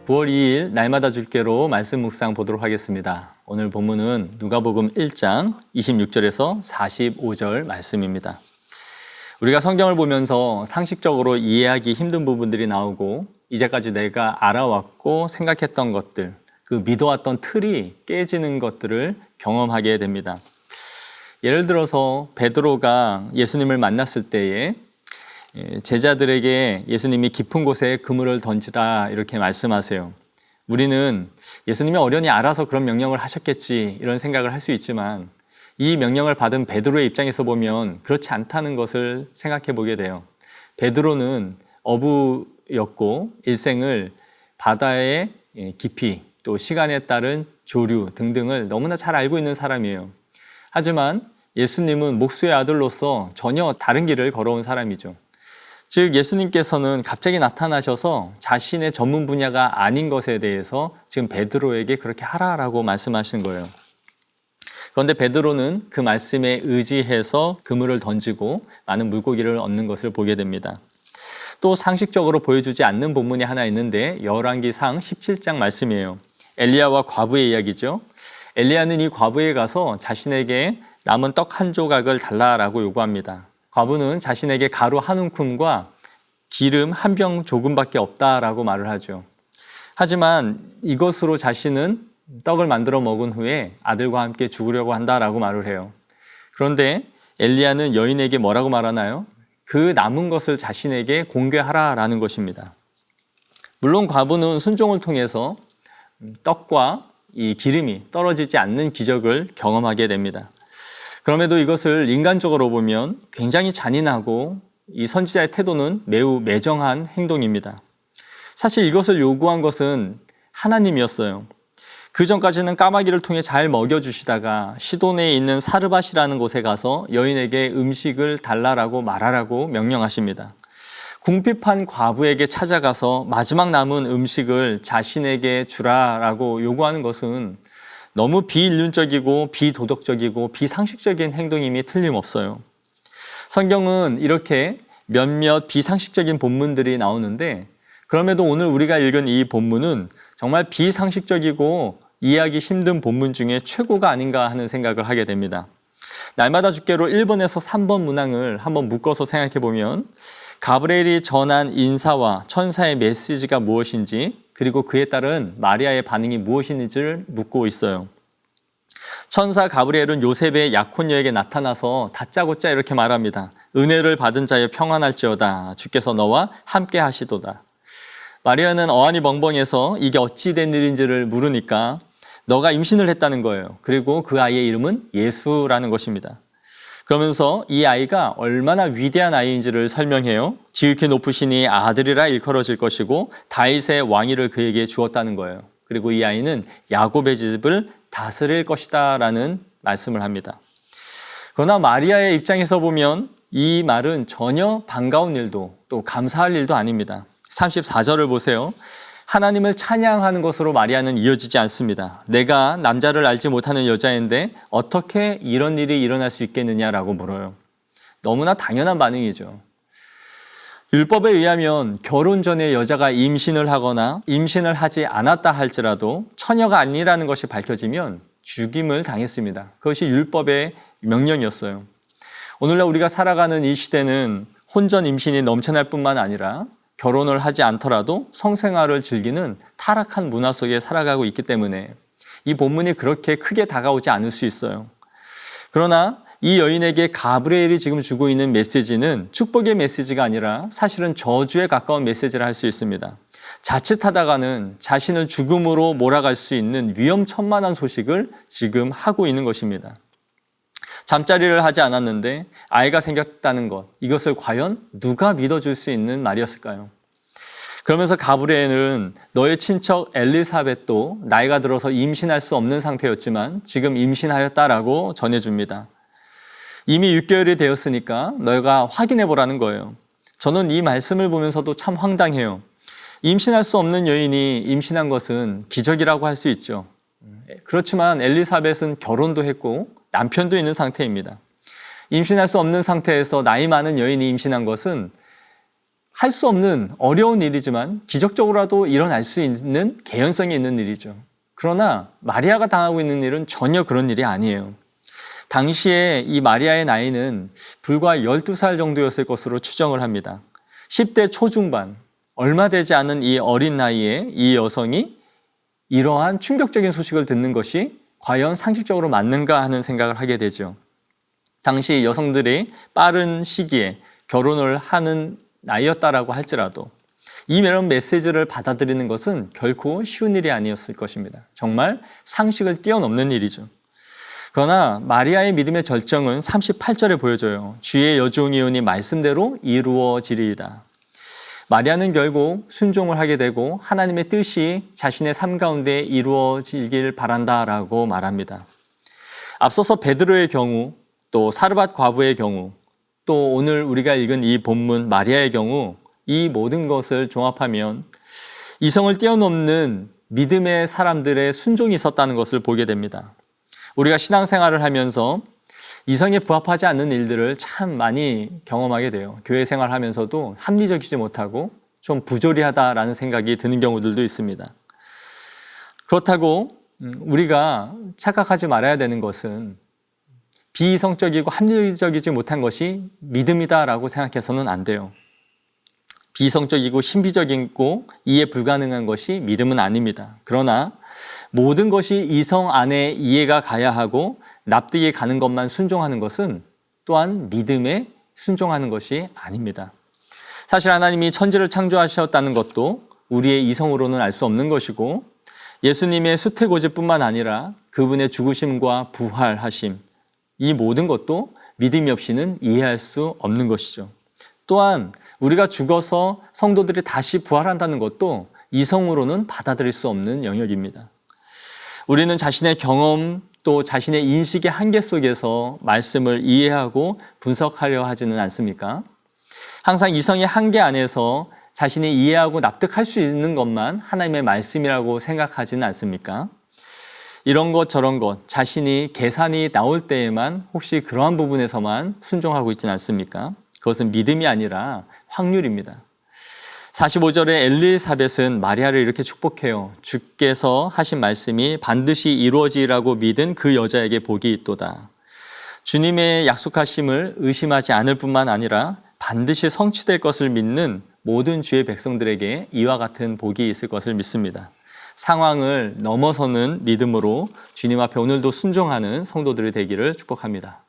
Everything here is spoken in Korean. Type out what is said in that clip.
9월 2일 날마다 줄게로 말씀 묵상 보도록 하겠습니다. 오늘 본문은 누가복음 1장 26절에서 45절 말씀입니다. 우리가 성경을 보면서 상식적으로 이해하기 힘든 부분들이 나오고 이제까지 내가 알아왔고 생각했던 것들, 그 믿어왔던 틀이 깨지는 것들을 경험하게 됩니다. 예를 들어서 베드로가 예수님을 만났을 때에 제자들에게 예수님이 깊은 곳에 그물을 던지라 이렇게 말씀하세요. 우리는 예수님이 어련히 알아서 그런 명령을 하셨겠지 이런 생각을 할 수 있지만 이 명령을 받은 베드로의 입장에서 보면 그렇지 않다는 것을 생각해 보게 돼요. 베드로는 어부였고 일생을 바다의 깊이 또 시간에 따른 조류 등등을 너무나 잘 알고 있는 사람이에요. 하지만 예수님은 목수의 아들로서 전혀 다른 길을 걸어온 사람이죠. 즉 예수님께서는 갑자기 나타나셔서 자신의 전문 분야가 아닌 것에 대해서 지금 베드로에게 그렇게 하라라고 말씀하신 거예요. 그런데 베드로는 그 말씀에 의지해서 그물을 던지고 많은 물고기를 얻는 것을 보게 됩니다. 또 상식적으로 보여주지 않는 본문이 하나 있는데 열왕기상 17장 말씀이에요. 엘리야와 과부의 이야기죠. 엘리야는 이 과부에 가서 자신에게 남은 떡 한 조각을 달라라고 요구합니다. 과부는 자신에게 가루 한 움큼과 기름 한 병 조금밖에 없다라고 말을 하죠. 하지만 이것으로 자신은 떡을 만들어 먹은 후에 아들과 함께 죽으려고 한다라고 말을 해요. 그런데 엘리야는 여인에게 뭐라고 말하나요? 그 남은 것을 자신에게 공개하라라는 것입니다. 물론 과부는 순종을 통해서 떡과 이 기름이 떨어지지 않는 기적을 경험하게 됩니다. 그럼에도 이것을 인간적으로 보면 굉장히 잔인하고 이 선지자의 태도는 매우 매정한 행동입니다. 사실 이것을 요구한 것은 하나님이었어요. 그 전까지는 까마귀를 통해 잘 먹여주시다가 시돈에 있는 사르밧이라는 곳에 가서 여인에게 음식을 달라라고 말하라고 명령하십니다. 궁핍한 과부에게 찾아가서 마지막 남은 음식을 자신에게 주라라고 요구하는 것은 너무 비인륜적이고 비도덕적이고 비상식적인 행동임이 틀림없어요. 성경은 이렇게 몇몇 비상식적인 본문들이 나오는데 그럼에도 오늘 우리가 읽은 이 본문은 정말 비상식적이고 이해하기 힘든 본문 중에 최고가 아닌가 하는 생각을 하게 됩니다. 날마다 주께로 1번에서 3번 문항을 한번 묶어서 생각해 보면 가브리엘이 전한 인사와 천사의 메시지가 무엇인지 그리고 그에 따른 마리아의 반응이 무엇인지를 묻고 있어요. 천사 가브리엘은 요셉의 약혼녀에게 나타나서 다짜고짜 이렇게 말합니다. 은혜를 받은 자여 평안할지어다. 주께서 너와 함께 하시도다. 마리아는 어안이 벙벙해서 이게 어찌 된 일인지를 물으니까 너가 임신을 했다는 거예요. 그리고 그 아이의 이름은 예수라는 것입니다. 그러면서 이 아이가 얼마나 위대한 아이인지를 설명해요. 지극히 높으시니 아들이라 일컬어질 것이고 다윗의 왕위를 그에게 주었다는 거예요. 그리고 이 아이는 야곱의 집을 다스릴 것이다 라는 말씀을 합니다. 그러나 마리아의 입장에서 보면 이 말은 전혀 반가운 일도 또 감사할 일도 아닙니다. 34절을 보세요. 하나님을 찬양하는 것으로 마리아는 이어지지 않습니다. 내가 남자를 알지 못하는 여자인데 어떻게 이런 일이 일어날 수 있겠느냐라고 물어요. 너무나 당연한 반응이죠. 율법에 의하면 결혼 전에 여자가 임신을 하거나 임신을 하지 않았다 할지라도 처녀가 아니라는 것이 밝혀지면 죽임을 당했습니다. 그것이 율법의 명령이었어요. 오늘날 우리가 살아가는 이 시대는 혼전 임신이 넘쳐날 뿐만 아니라 결혼을 하지 않더라도 성생활을 즐기는 타락한 문화 속에 살아가고 있기 때문에 이 본문이 그렇게 크게 다가오지 않을 수 있어요. 그러나 이 여인에게 가브리엘이 지금 주고 있는 메시지는 축복의 메시지가 아니라 사실은 저주에 가까운 메시지를 할 수 있습니다. 자칫하다가는 자신을 죽음으로 몰아갈 수 있는 위험천만한 소식을 지금 하고 있는 것입니다. 잠자리를 하지 않았는데 아이가 생겼다는 것, 이것을 과연 누가 믿어줄 수 있는 말이었을까요? 그러면서 가브리엘은 너의 친척 엘리사벳도 나이가 들어서 임신할 수 없는 상태였지만 지금 임신하였다라고 전해줍니다. 이미 6개월이 되었으니까 너희가 확인해 보라는 거예요. 저는 이 말씀을 보면서도 참 황당해요. 임신할 수 없는 여인이 임신한 것은 기적이라고 할 수 있죠. 그렇지만 엘리사벳은 결혼도 했고 남편도 있는 상태입니다. 임신할 수 없는 상태에서 나이 많은 여인이 임신한 것은 할 수 없는 어려운 일이지만 기적적으로라도 일어날 수 있는 개연성이 있는 일이죠. 그러나 마리아가 당하고 있는 일은 전혀 그런 일이 아니에요. 당시에 이 마리아의 나이는 불과 12살 정도였을 것으로 추정을 합니다. 10대 초중반, 얼마 되지 않은 이 어린 나이에 이 여성이 이러한 충격적인 소식을 듣는 것이 과연 상식적으로 맞는가 하는 생각을 하게 되죠. 당시 여성들이 빠른 시기에 결혼을 하는 나이였다라고 할지라도 이런 메시지를 받아들이는 것은 결코 쉬운 일이 아니었을 것입니다. 정말 상식을 뛰어넘는 일이죠. 그러나 마리아의 믿음의 절정은 38절에 보여져요. 주의 여종이오니 말씀대로 이루어지리이다. 마리아는 결국 순종을 하게 되고 하나님의 뜻이 자신의 삶 가운데 이루어지길 바란다라고 말합니다. 앞서서 베드로의 경우, 또 사르밧 과부의 경우, 또 오늘 우리가 읽은 이 본문 마리아의 경우 이 모든 것을 종합하면 이성을 뛰어넘는 믿음의 사람들의 순종이 있었다는 것을 보게 됩니다. 우리가 신앙생활을 하면서 이성에 부합하지 않는 일들을 참 많이 경험하게 돼요. 교회 생활하면서도 합리적이지 못하고 좀 부조리하다라는 생각이 드는 경우들도 있습니다. 그렇다고 우리가 착각하지 말아야 되는 것은 비이성적이고 합리적이지 못한 것이 믿음이다라고 생각해서는 안 돼요. 비이성적이고 신비적이고 이해 불가능한 것이 믿음은 아닙니다. 그러나 모든 것이 이성 안에 이해가 가야 하고 납득이 가는 것만 순종하는 것은 또한 믿음에 순종하는 것이 아닙니다. 사실 하나님이 천지를 창조하셨다는 것도 우리의 이성으로는 알 수 없는 것이고 예수님의 수태고지뿐만 아니라 그분의 죽으심과 부활하심 이 모든 것도 믿음이 없이는 이해할 수 없는 것이죠. 또한 우리가 죽어서 성도들이 다시 부활한다는 것도 이성으로는 받아들일 수 없는 영역입니다. 우리는 자신의 경험 또 자신의 인식의 한계 속에서 말씀을 이해하고 분석하려 하지는 않습니까? 항상 이성의 한계 안에서 자신이 이해하고 납득할 수 있는 것만 하나님의 말씀이라고 생각하지는 않습니까? 이런 것 저런 것 자신이 계산이 나올 때에만 혹시 그러한 부분에서만 순종하고 있지는 않습니까? 그것은 믿음이 아니라 확률입니다. 45절에 엘리사벳은 마리아를 이렇게 축복해요. 주께서 하신 말씀이 반드시 이루어지리라고 믿은 그 여자에게 복이 있도다. 주님의 약속하심을 의심하지 않을 뿐만 아니라 반드시 성취될 것을 믿는 모든 주의 백성들에게 이와 같은 복이 있을 것을 믿습니다. 상황을 넘어서는 믿음으로 주님 앞에 오늘도 순종하는 성도들이 되기를 축복합니다.